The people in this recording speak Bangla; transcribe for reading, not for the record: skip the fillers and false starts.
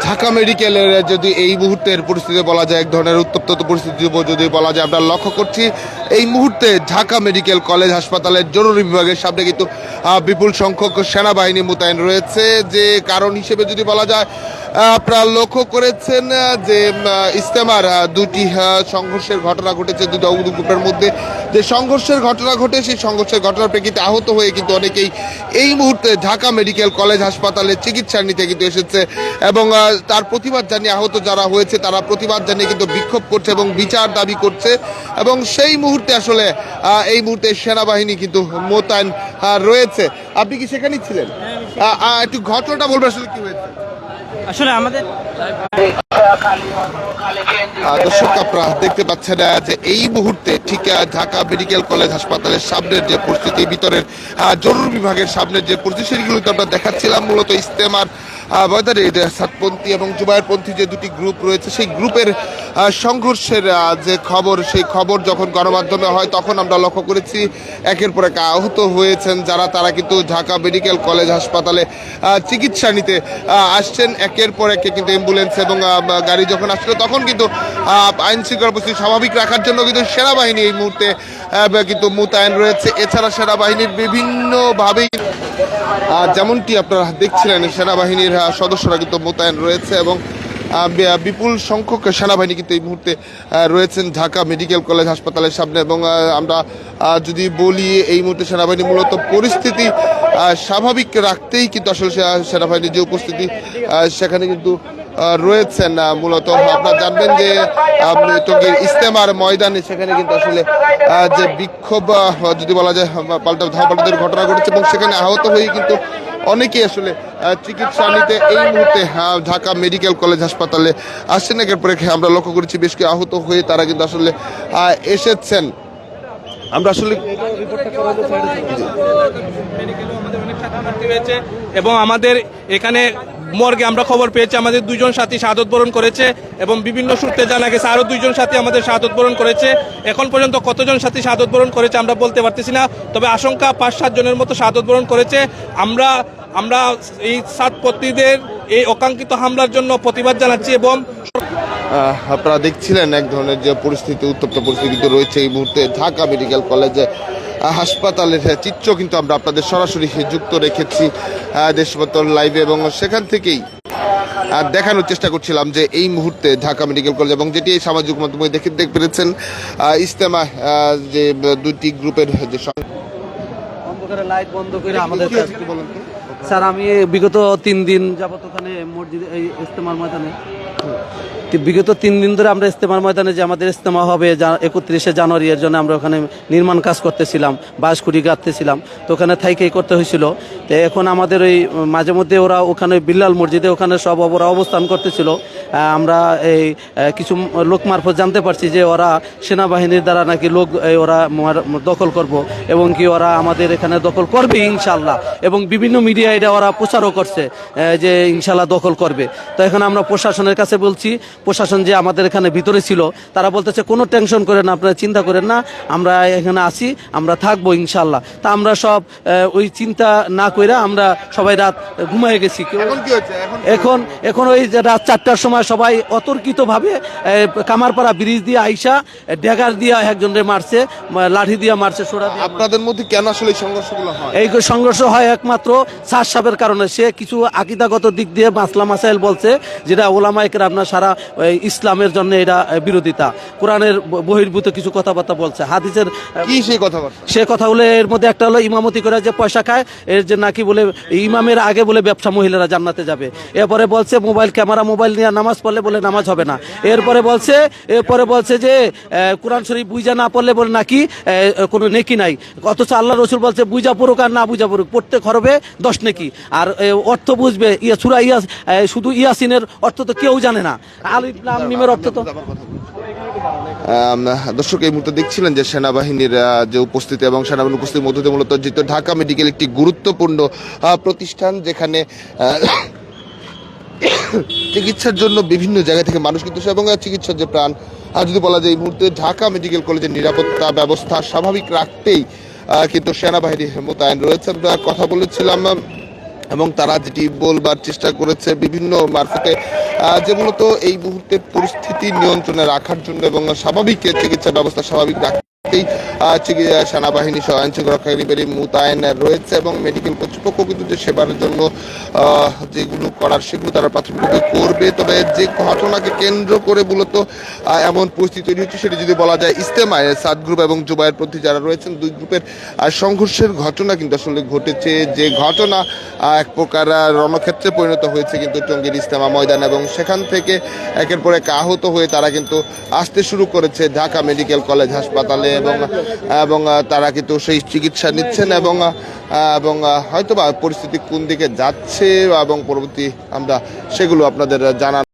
ঢাকা মেডিকেলের যদি এই মুহূর্তের পরিস্থিতি বলা যায়, এক ধরনের উত্তপ্ত পরিস্থিতি যদি বলা যায়, আমরা লক্ষ্য করছি এই মুহূর্তে ঢাকা মেডিকেল কলেজ হাসপাতালের জরুরি বিভাগের সামনে কিন্তু বিপুল সংখ্যক সেনাবাহিনী মোতায়েন রয়েছে। যে কারণ হিসেবে যদি বলা যায়, আপনারা লক্ষ্য করেছেন যে ইজতেমার দুটি সংঘর্ষের ঘটনা ঘটেছে, দুটো গ্রুপের মধ্যে যে সংঘর্ষের ঘটনা ঘটে, সেই সংঘর্ষের ঘটনার প্রেক্ষিতে আহত হয়ে কিন্তু অনেকেই এই মুহূর্তে ঢাকা মেডিকেল কলেজ হাসপাতালে চিকিৎসা নিতে কিন্তু এসেছে এবং তার প্রতিবাদ জানিয়ে আহত যারা হয়েছে তারা প্রতিবাদ জানিয়ে কিন্তু বিক্ষোভ করছে এবং বিচার দাবি করছে। এবং সেই মুহূর্তে আসলে এই মুহূর্তে সেনাবাহিনী কিন্তু মোতায়েন রয়েছে। আপনি কি সেখানেই ছিলেন? একটু ঘটনাটা বলবেন আসলে কি হয়েছে? আসলে আমাদের দর্শক আপনারা দেখতে পাচ্ছেন যে এই মুহূর্তে ঠিক ঢাকা মেডিকেল কলেজ হাসপাতালের সামনের যে পরিস্থিতি, ভিতরের জরুরি বিভাগের সামনের যে পরিস্থিতি, সেগুলো আমরা দেখাচ্ছিলাম। মূলত ইজতেমার ময়দানে সাতপন্থী এবং জুবায়েরপন্থী যে দুটি গ্রুপ রয়েছে, সেই গ্রুপের সংঘর্ষের যে খবর, সেই খবর যখন গণমাধ্যমে হয় তখন আমরা লক্ষ্য করেছি একের পর এক আহত হয়েছেন যারা, তারা কিন্তু ঢাকা মেডিকেল কলেজ হাসপাতালে চিকিৎসা নিতে আসছেন একের পর এক। কিন্তু অ্যাম্বুলেন্স এবং গাড়ি যখন আসছিল তখন কিন্তু আইন শৃঙ্খলা পরিস্থিতি স্বাভাবিক রাখার জন্য কিন্তু সেনাবাহিনী এই মুহূর্তে কিন্তু মোতায়েন রয়েছে। এছাড়া সেনাবাহিনীর বিভিন্নভাবেই যেমনটি আপনারা দেখছিলেন, সেনাবাহিনীর সদস্যরা কিন্তু মোতায়েন রয়েছে এবং বিপুল সংখ্যক সেনাবাহিনী কিন্তু এই মুহূর্তে রয়েছেন ঢাকা মেডিকেল কলেজ হাসপাতালের সামনে। এবং আমরা যদি বলি এই মুহূর্তে সেনাবাহিনী মূলত পরিস্থিতি স্বাভাবিক রাখতেই কিন্তু আসলে সেনাবাহিনীর যে উপস্থিতি সেখানে কিন্তু রয়েছেন। মূলত আপনারা জানবেন যে টঙ্গীর ইজতেমার ময়দানে সেখানে কিন্তু আসলে যে বিক্ষোভ যদি বলা যায় পাল্টা ধাপাল্টাদের ঘটনা ঘটেছে এবং সেখানে আহত হয়ে কিন্তু অনেকেই আসলে চিকিৎসা নিতে এই মুহূর্তে ঢাকা মেডিকেল কলেজ হাসপাতালে আসছেন। একের পরে আমরা লক্ষ্য করেছি বেশ কিছু আহত হয়ে তারা কিন্তু আসলে এসেছেন। আমরা আসলে এবং আমাদের এখানে মর্গে আমরা খবর পেয়েছি আমাদের দুইজন সাথী শাহাদত বরণ করেছে এবং বিভিন্ন সূত্রে জানা গেছে আরো দুইজন সাথী আমাদের শাহাদত বরণ করেছে। এখন পর্যন্ত কতজন সাথী শাহাদত বরণ করেছে আমরা বলতে পারতেছি না, তবে আশঙ্কা 5-7 জনের মতো শাহাদত বরণ করেছে। আমরা এই সাতপন্থীদের এই অকাঙ্ক্ষিত হামলার জন্য প্রতিবাদ জানাচ্ছি। এবং আপনারা দেখছিলেন এক ধরনের যে পরিস্থিতি, উত্তপ্ত পরিস্থিতি রয়েছে এই মুহূর্তে ঢাকা মেডিকেল কলেজে হাসপাতালের চিত্র কিন্তু আমরা আপনাদের সরাসরি যুক্ত রেখেছি দেশবতর লাইভে এবং সেখান থেকেই দেখানোর চেষ্টা করছিলাম যে এই মুহূর্তে ঢাকা মেডিকেল কলেজ এবং যেটি এই সামাজিক মাধ্যমে দেখতে পেরেছেন ইজতেমা যে দুটি গ্রুপের যে লাইট বন্ধ করে আমাদের স্যার, আমি বিগত 3 দিন যাবত ওখানে মসজিদে এই ইজতেমার ময়দানে বিগত 3 দিন ধরে আমরা ইজতেমার ময়দানে যে আমাদের ইজতেমা হবে 31শে জানুয়ারি, এর জন্য আমরা ওখানে নির্মাণ কাজ করতেছিলাম, বাঁশকুড়ি গাঁথতেছিলাম, তো ওখানে থাইকেই করতে হয়েছিল। তো এখন আমাদের ওই মাঝে মধ্যে ওরা ওখানে বিল্লাল মসজিদে ওখানে সব ওরা অবস্থান করতেছিল। আমরা এই কিছু লোক মারফত জানতে পারছি যে ওরা সেনাবাহিনীর দ্বারা নাকি ওরা দখল করব এবং কি ওরা আমাদের এখানে দখল করবে ইনশাল্লাহ, এবং বিভিন্ন মিডিয়া এটা ওরা প্রচারও করছে যে ইনশাল্লাহ দখল করবে। তো এখন আমরা প্রশাসনের কাছে বলছি, প্রশাসন যে আমাদের এখানে ভিতরে ছিল তারা বলতেছে কোনো টেনশন করেন না, আপনারা চিন্তা করেন না, আমরা এখানে আছি, আমরা থাকবো ইনশাল্লাহ। তা আমরা সব ওই চিন্তা না কইরা আমরা সবাই রাত ঘুমায় গেছি। এখন ওই রাত 4টার সময় সবাই অতর্কিতভাবে কামারপাড়া ব্রিজ দিয়ে আইসা ড্যাগার দিয়ে একজনের মারছে, লাঠি দিয়ে মারছে, সোড়া দিয়ে। আপনাদের মধ্যে কেন আসলে এই সংঘর্ষগুলো হয়? এই সংঘর্ষ হয় একমাত্র স্যার সাহেবের কারণে। সে কিছু আকিদাগত দিক দিয়ে মাসলা মাসাইল বলছে, যেটা ওলামায়ে কেরাম সারা ইসলামের জন্য এটা বিরোধিতা, কোরআনের বহির্ভূত কিছু কথাবার্তা বলছে, হাদিসের কি সেই কথা? সে কথা হলো এর মধ্যে একটা হলো ইমামতি করে যে পয়সা খায়, এর যে নাকি বলে ইমামের আগে বলে ব্যবসা মহিলারা জান্নাতে যাবে। এরপরে বলছে মোবাইল নিয়ে নামাজ পড়লে বলে নামাজ হবে না। এরপরে বলছে যে কোরআন শরীফ বুঝা না পড়লে বলে নাকি কোনো নেকি নাই। অথচ আল্লাহ রসুল বলছে বুঝা পড়ুক আর না বুঝা পড়ুক, পড়তে খরবে 10 নেকি। আর অর্থ বুঝবে সূরা ইয়াস, শুধু ইয়াসিনের অর্থ তো কেউ জানে না, আলিফ লাম মিমের অর্থ তো। দর্শক এই মুহূর্তে দেখছিলেন যে সেনাবাহিনীর যে উপস্থিতি এবং সেনাবাহিনীর উপস্থিতির মধ্যে মূলত যেহেতু ঢাকা মেডিকেল একটি গুরুত্বপূর্ণ প্রতিষ্ঠান, যেখানে চিকিৎসার জন্য বিভিন্ন জায়গা থেকে মানুষ কিন্তু এবং চিকিৎসার যে প্রাণ, আর যদি বলা যায় এই মুহূর্তে ঢাকা মেডিকেল কলেজের নিরাপত্তা ব্যবস্থা স্বাভাবিক রাখতেই কিন্তু সেনাবাহিনী মোতায়েন রয়েছে। আমরা কথা বলেছিলাম এবং তারা যেটি বলবার চেষ্টা করেছে বিভিন্ন মারফতে যে মূলত এই মুহূর্তে পরিস্থিতি নিয়ন্ত্রণে রাখার জন্য এবং স্বাভাবিক চিকিৎসা ব্যবস্থা স্বাভাবিক রাখতেই সেনাবাহিনী সহ আইন শৃঙ্খলা রক্ষাকারী বাহিনী মোতায়েন রয়েছে এবং মেডিকেল কর্তৃপক্ষ কিন্তু যে সেবার জন্য যেগুলো করার সেগুলো তারা প্রাথমিকভাবে করবে। তবে যে ঘটনাকে কেন্দ্র করে মূলত এমন পরিস্থিতি তৈরি হচ্ছে সেটি যদি বলা যায় ইজতেমায় সাদ গ্রুপ এবং জুবায়ের প্রতি যারা রয়েছেন দুই গ্রুপের সংঘর্ষের ঘটনা কিন্তু আসলে ঘটেছে, যে ঘটনা এক প্রকার রণক্ষেত্রে পরিণত হয়েছে কিন্তু টঙ্গীর ইজতেমা ময়দান এবং সেখান থেকে একের পর এক আহত হয়ে তারা কিন্তু আসতে শুরু করেছে ঢাকা মেডিকেল কলেজ হাসপাতালে এবং তারা কিন্তু সেই চিকিৎসা নিচ্ছেন এবং হয়তোবা পরিস্থিতি কোন দিকে যাচ্ছে এবং পরবর্তী আমরা সেগুলো আপনাদের জানান।